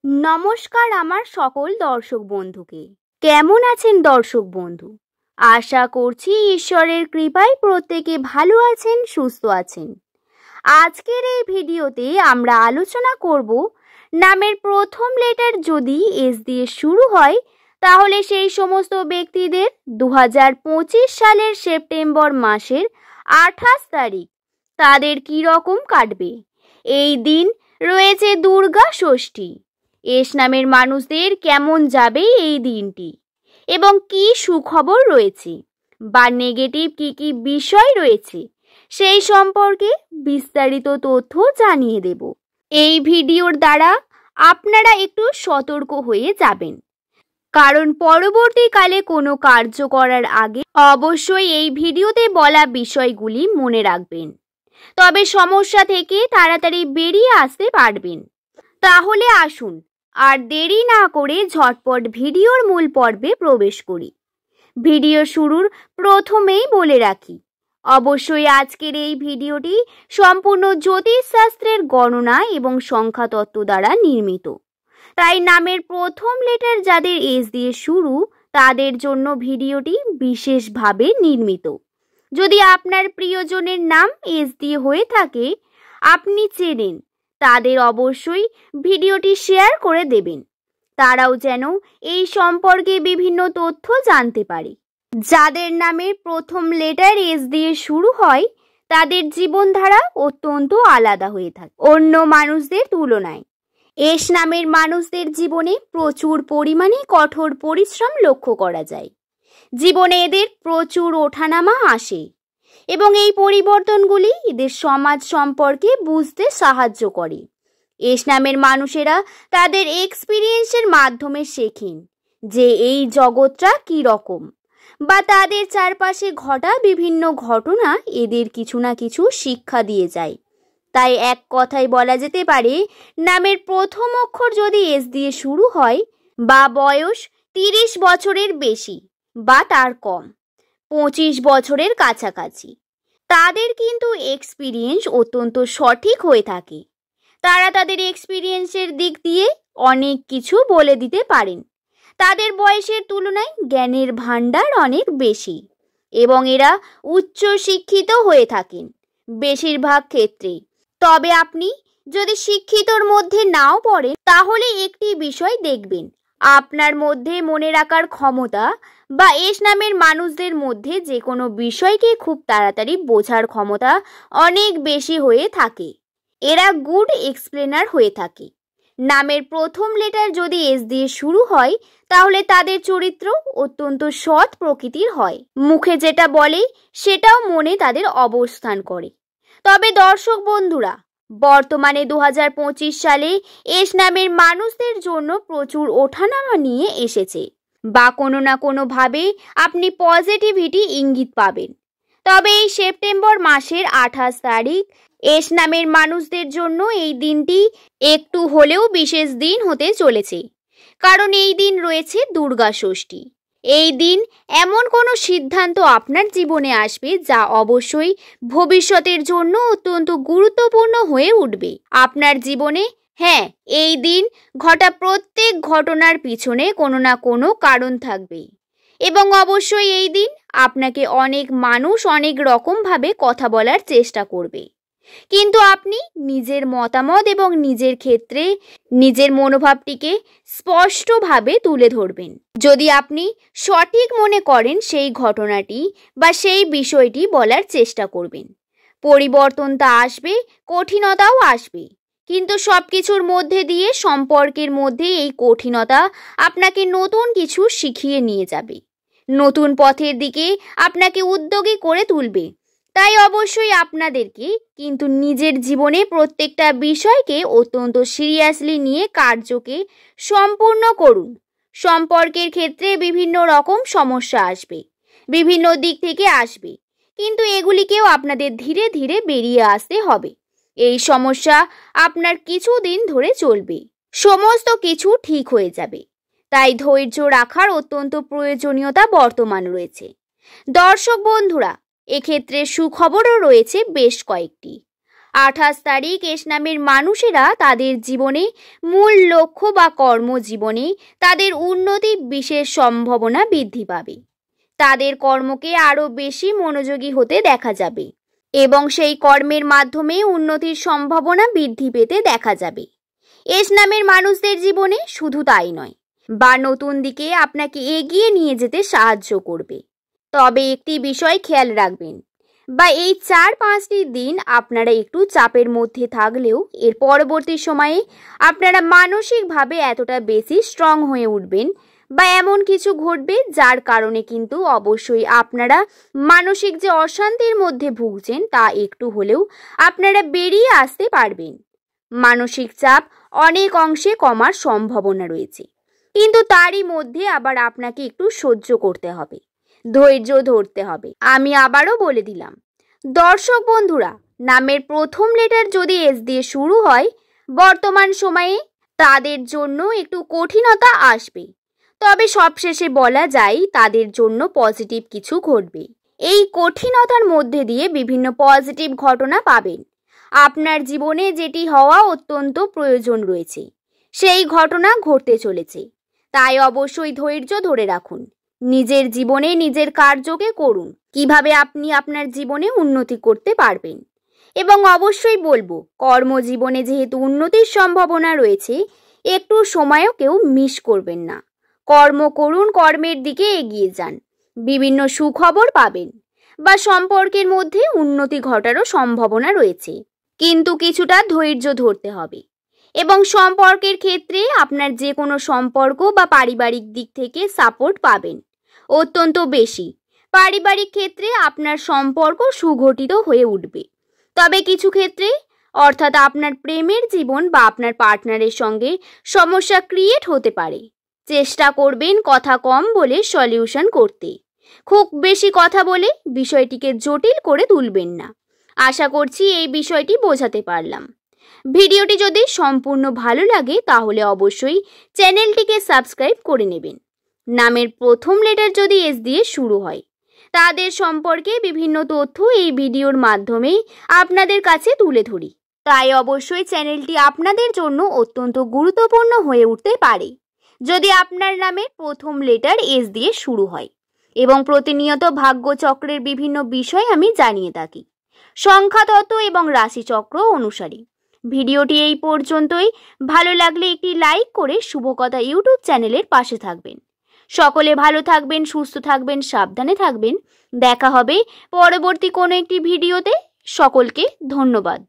নমস্কার আমার সকল দর্শক বন্ধুকে। কেমন আছেন দর্শক বন্ধু? আশা করছি ঈশ্বরের কৃপায় প্রত্যেকে ভালো আছেন, সুস্থ আছেন। আজকের এই ভিডিওতে আমরা আলোচনা করব নামের প্রথম লেটার যদি এস দিয়ে শুরু হয় তাহলে সেই সমস্ত ব্যক্তিদের 2025 সালের সেপ্টেম্বর মাসের 28 তারিখ তাদের কি রকম কাটবে। এই দিন রয়েছে দুর্গা ষষ্ঠী। এস নামের মানুষদের কেমন যাবে এই দিনটি এবং কি সুখবর রয়েছে বা নেগেটিভ কি বিষয় রয়েছে সেই সম্পর্কে বিস্তারিত তথ্য জানিয়ে দেব। এই ভিডিওর দ্বারা আপনারা একটু সতর্ক হয়ে যাবেন, কারণ পরবর্তীকালে কোনো কার্য করার আগে অবশ্যই এই ভিডিওতে বলা বিষয়গুলি মনে রাখবেন, তবে সমস্যা থেকে তাড়াতাড়ি বেরিয়ে আসতে পারবেন। তাহলে আসুন আর দেরি না করে ঝটপট ভিডিওর মূল পর্বে প্রবেশ করি। ভিডিও শুরুর প্রথমেই বলে রাখি, অবশ্যই আজকের এই ভিডিওটি সম্পূর্ণ জ্যোতিষশাস্ত্রের গণনা এবং সংখ্যাতত্ত্ব দ্বারা নির্মিত, তাই নামের প্রথম লেটার যাদের এস দিয়ে শুরু তাদের জন্য ভিডিওটি বিশেষভাবে নির্মিত। যদি আপনার প্রিয়জনের নাম এস দিয়ে হয়ে থাকে, আপনি চেনেন, তাদের অবশ্যই ভিডিওটি শেয়ার করে দেবেন, তারাও যেন এই সম্পর্কে বিভিন্ন তথ্য জানতে পারে। যাদের নামের প্রথম লেটার এস দিয়ে শুরু হয় তাদের জীবনধারা অত্যন্ত আলাদা হয়ে থাকে অন্য মানুষদের তুলনায়। এস নামের মানুষদের জীবনে প্রচুর পরিমাণে কঠোর পরিশ্রম লক্ষ্য করা যায়। জীবনে এদের প্রচুর ওঠানামা আসে এবং এই পরিবর্তনগুলি এদের সমাজ সম্পর্কে বুঝতে সাহায্য করে। এস নামের মানুষেরা তাদের এক্সপিরিয়েন্সের মাধ্যমে শেখেন যে এই জগৎটা কি রকম, বা তাদের চারপাশে ঘটা বিভিন্ন ঘটনা এদের কিছু না কিছু শিক্ষা দিয়ে যায়। তাই এক কথায় বলা যেতে পারে, নামের প্রথম অক্ষর যদি এস দিয়ে শুরু হয় বা বয়স 30 বছরের বেশি বা তার কম, 25 বছরের কাছাকাছি, তাদের কিন্তু এক্সপিরিয়েন্স অত্যন্ত সঠিক হয়ে থাকে। তারা তাদের এক্সপিরিয়েন্সের দিক দিয়ে অনেক কিছু বলে দিতে পারেন। তাদের বয়সের তুলনায় জ্ঞানের ভাণ্ডার অনেক বেশি এবং এরা উচ্চ শিক্ষিত হয়ে থাকেন বেশিরভাগ ক্ষেত্রেই। তবে আপনি যদি শিক্ষিতর মধ্যে নাও পড়েন তাহলে একটি বিষয় দেখবেন, আপনার মধ্যে মনে রাখার ক্ষমতা বা এস নামের মানুষদের মধ্যে যে কোনো বিষয়কে খুব তাড়াতাড়ি বোঝার ক্ষমতা অনেক বেশি হয়ে থাকে। এরা গুড এক্সপ্লেনার হয়ে থাকে। নামের প্রথম লেটার যদি এস দিয়ে শুরু হয় তাহলে তাদের চরিত্র অত্যন্ত সৎ প্রকৃতির হয়। মুখে যেটা বলে সেটাও মনে তাদের অবস্থান করে। তবে দর্শক বন্ধুরা, বর্তমানে 2025 সালে এস নামের মানুষদের জন্য প্রচুর ওঠানামা নিয়ে এসেছে, বা কোনো না কোনোভাবে আপনি পজিটিভিটি ইঙ্গিত পাবেন। তবে এই সেপ্টেম্বর মাসের 28 তারিখ এস নামের মানুষদের জন্য এই দিনটি একটু হলেও বিশেষ দিন হতে চলেছে, কারণ এই দিন রয়েছে দুর্গা ষষ্ঠী। এই দিন এমন কোনো সিদ্ধান্ত আপনার জীবনে আসবে যা অবশ্যই ভবিষ্যতের জন্য অত্যন্ত গুরুত্বপূর্ণ হয়ে উঠবে আপনার জীবনে। হ্যাঁ, এই দিন ঘটা প্রত্যেক ঘটনার পিছনে কোনো না কোনো কারণ থাকবে এবং অবশ্যই এই দিন আপনাকে অনেক মানুষ অনেক রকমভাবে কথা বলার চেষ্টা করবে, কিন্তু আপনি নিজের মতামত এবং নিজের ক্ষেত্রে নিজের মনোভাবটিকে স্পষ্টভাবে তুলে ধরবেন। যদি আপনি সঠিক মনে করেন সেই ঘটনাটি বা সেই বিষয়টি বলার চেষ্টা করবেন। পরিবর্তনটা আসবে, কঠিনতাও আসবে, কিন্তু সবকিছুর মধ্যে দিয়ে সম্পর্কের মধ্যে এই কঠিনতা আপনাকে নতুন কিছু শিখিয়ে নিয়ে যাবে, নতুন পথের দিকে আপনাকে উদ্যোগী করে তুলবে। তাই অবশ্যই আপনাদেরকে কিন্তু নিজের জীবনে প্রত্যেকটা বিষয়কে অত্যন্ত সিরিয়াসলি নিয়ে কার্যকে সম্পূর্ণ করুন। সম্পর্কের ক্ষেত্রে বিভিন্ন রকম সমস্যা আসবে, বিভিন্ন দিক থেকে আসবে, কিন্তু এগুলিকেও আপনাদের ধীরে ধীরে বেরিয়ে আসতে হবে। এই সমস্যা আপনার কিছুদিন ধরে চলবে, সমস্ত কিছু ঠিক হয়ে যাবে। তাই ধৈর্য রাখার অত্যন্ত প্রয়োজনীয়তা বর্তমান রয়েছে। দর্শক বন্ধুরা, এক্ষেত্রে সুখবরও রয়েছে বেশ কয়েকটি। 28 তারিখ এস নামের মানুষেরা তাদের জীবনে মূল লক্ষ্য বা কর্মজীবনে তাদের উন্নতির বিশেষ সম্ভাবনা বৃদ্ধি পাবে। তাদের কর্মকে আরও বেশি মনোযোগী হতে দেখা যাবে এবং সেই কর্মের মাধ্যমে উন্নতির সম্ভাবনা বৃদ্ধি পেতে দেখা যাবে। এস নামের মানুষদের জীবনে শুধু তাই নয়, বা নতুন দিকে আপনাকে এগিয়ে নিয়ে যেতে সাহায্য করবে। তবে একটি বিষয় খেয়াল রাখবেন, বা এই 4-5টি দিন আপনারা একটু চাপের মধ্যে থাকলেও এর পরবর্তী সময়ে আপনারা মানসিকভাবে এতটা বেশি স্ট্রং হয়ে উঠবেন বা এমন কিছু ঘটবে যার কারণে কিন্তু অবশ্যই আপনারা মানসিক যে অশান্তির মধ্যে ভুগছেন তা একটু হলেও আপনারা বেরিয়ে আসতে পারবেন। মানসিক চাপ অনেক অংশে কমার সম্ভাবনা রয়েছে, কিন্তু তারই মধ্যে আবার আপনাকে একটু সহ্য করতে হবে, ধৈর্য ধরতে হবে। আমি আবারও বলে দিলাম, দর্শক বন্ধুরা, নামের প্রথম লেটার যদি এস দিয়ে শুরু হয়, বর্তমান সময়ে তাদের জন্য একটু কঠিনতা আসবে, তবে সবশেষে বলা যায় তাদের জন্য পজিটিভ কিছু ঘটবে। এই কঠিনতার মধ্যে দিয়ে বিভিন্ন পজিটিভ ঘটনা পাবেন। আপনার জীবনে যেটি হওয়া অত্যন্ত প্রয়োজন রয়েছে সেই ঘটনা ঘটতে চলেছে, তাই অবশ্যই ধৈর্য ধরে রাখুন। নিজের জীবনে নিজের কার্যকে করুন, কিভাবে আপনি আপনার জীবনে উন্নতি করতে পারবেন। এবং অবশ্যই বলবো, কর্মজীবনে যেহেতু উন্নতির সম্ভাবনা রয়েছে, একটু সময়ও কেউ মিস করবেন না। কর্ম করুন, কর্মের দিকে এগিয়ে যান, বিভিন্ন সুখবর পাবেন বা সম্পর্কের মধ্যে উন্নতি ঘটারও সম্ভাবনা রয়েছে, কিন্তু কিছুটা ধৈর্য ধরতে হবে। এবং সম্পর্কের ক্ষেত্রে আপনার যে কোনো সম্পর্ক বা পারিবারিক দিক থেকে সাপোর্ট পাবেন অত্যন্ত বেশি। পারিবারিক ক্ষেত্রে আপনার সম্পর্ক সুগঠিত হয়ে উঠবে, তবে কিছু ক্ষেত্রে অর্থাৎ আপনার প্রেমের জীবন বা আপনার পার্টনারের সঙ্গে সমস্যা ক্রিয়েট হতে পারে। চেষ্টা করবেন কথা কম বলে সলিউশন করতে। খুব বেশি কথা বলে বিষয়টিকে জটিল করে তুলবেন না। আশা করছি এই বিষয়টি বোঝাতে পারলাম। ভিডিওটি যদি সম্পূর্ণ ভালো লাগে তাহলে অবশ্যই চ্যানেলটিকে সাবস্ক্রাইব করে নেবেন। নামের প্রথম লেটার যদি এস দিয়ে শুরু হয়, তাদের সম্পর্কে বিভিন্ন তথ্য এই ভিডিওর মাধ্যমে আপনাদের কাছে তুলে ধরি, তাই অবশ্যই চ্যানেলটি আপনাদের জন্য অত্যন্ত গুরুত্বপূর্ণ হয়ে উঠতে পারে যদি আপনার নামের প্রথম লেটার এস দিয়ে শুরু হয়। এবং প্রতিনিয়ত ভাগ্যচক্রের বিভিন্ন বিষয় আমি জানিয়ে থাকি সংখ্যাতত্ত্ব এবং রাশিচক্র অনুসারে। ভিডিওটি এই পর্যন্তই। ভালো লাগলে একটি লাইক করে শুভকথা ইউটিউব চ্যানেলের পাশে থাকবেন। সকলে ভালো থাকবেন, সুস্থ থাকবেন, সাবধানে থাকবেন। দেখা হবে পরবর্তী কোনো একটি ভিডিওতে। সকলকে ধন্যবাদ।